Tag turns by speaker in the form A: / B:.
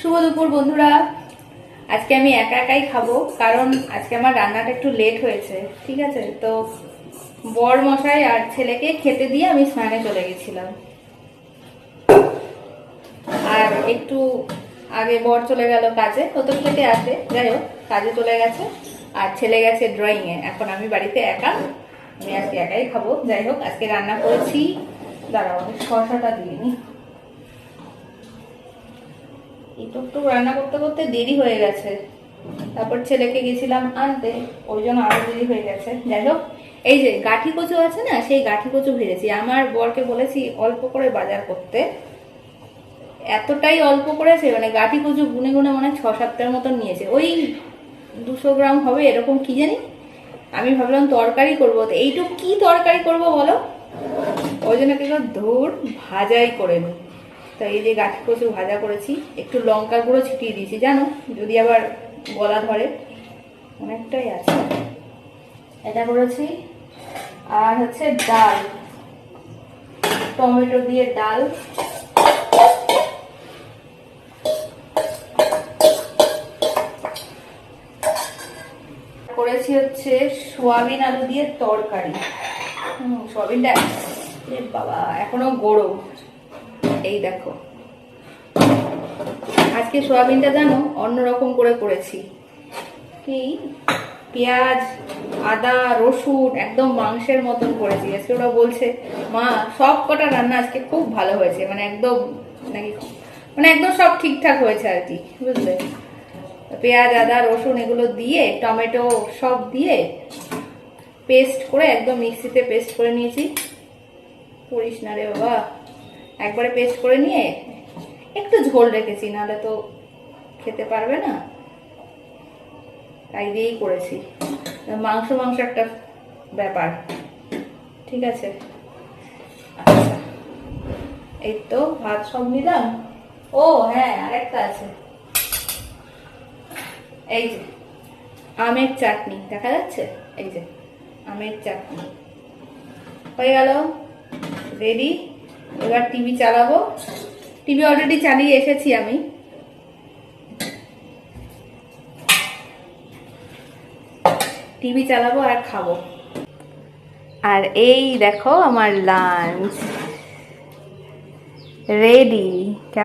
A: শুভ দুপুর বন্ধুরা। আজকে আমি একা একাই খাবো, কারণ আজকে আমার রান্নাটা একটু লেট হয়েছে। ঠিক আছে, তো বর মশাই আর ছেলেকে খেতে দিয়ে আমি স্নানে চলে গেছিলাম। আর একটু আগে বর চলে গেল কাজে, কোথা থেকে আসে, যাই হোক কাজে চলে গেছে। আর ছেলে গেছে ড্রয়িং এ। এখন আমি বাড়িতে একা, আমি আজকে একাই খাবো। যাই হোক, আজকে রান্না করেছি, দাঁড়াও শসাটা দিয়ে নি। একটু রান্না করতে করতে দেরি হয়ে গেছে, তারপর ছেলেকে গেছিলাম আনতে, ওই জন্য আরো দেরি হয়ে গেছে। যাই হোক, এই যে গাঠি কচু আছে না, সেই গাঠি কচু ভেজেছি। আমার বরকে বলেছি অল্প করে বাজার করতে, এতটাই অল্প করেছে, মানে গাঠি কচু গুনে গুনে মনে হয় 6-7টার মতন নিয়েছে। ওই 200 গ্রাম হবে এরকম, কি জানি। আমি ভাবলাম তরকারি করবো, তো এইটুকু কি তরকারি করবো বলো, ওই জন্য কি ধুর ভাজাই করে নি। তো এই যে গাঠি কচু ভাজা করেছি, একটু লঙ্কা গুঁড়ো ছিটিয়ে দিয়েছি জানো, যদি আবার গলা ধরে, অনেকটাই আছে। এটা করেছি। আর হচ্ছে ডাল, টমেটো দিয়ে ডাল, করেছি হচ্ছে সোয়াবিন আলু দিয়ে তরকারি। সোয়াবিনটা বাবা এখনো গরম। এই দেখো, আজকে সোয়াবিনটা জানো অন্যরকম করে করেছি। কি পেঁয়াজ, আদা, রসুন একদম মাংসের মতন করেছি। আজকে ওরা বলছে মা সব কটা রান্না আজকে খুব ভালো হয়েছে, মানে একদম নাকি, মানে একদম সব ঠিকঠাক হয়েছে আর কি, বুঝলে। পেঁয়াজ, আদা, রসুন এগুলো দিয়ে, টমেটো সব দিয়ে পেস্ট করে, একদম মিক্সিতে পেস্ট করে নিয়েছি। করিস না রে বাবা, একবারে পেস্ট করে নিয়ে একটু ঝোল রেখেছি, নাহলে তো খেতে পারবে না, তাই দিয়েই করেছি। মাংস মাংস একটা ব্যাপার, ঠিক আছে। আচ্ছা, এই তো ভাত সব নিলাম। ও হ্যাঁ, আরেকটা আছে, এই যে আমের চাটনি দেখা যাচ্ছে, এই যে আমের চাটনি হয়ে গেল রেডি। এবার টিভি চালাবো, টিভি অলরেডি চালিয়ে এসেছি আমি। টিভি চালাবো আর খাবো। আর এই দেখো আমার লাঞ্চ রেডি।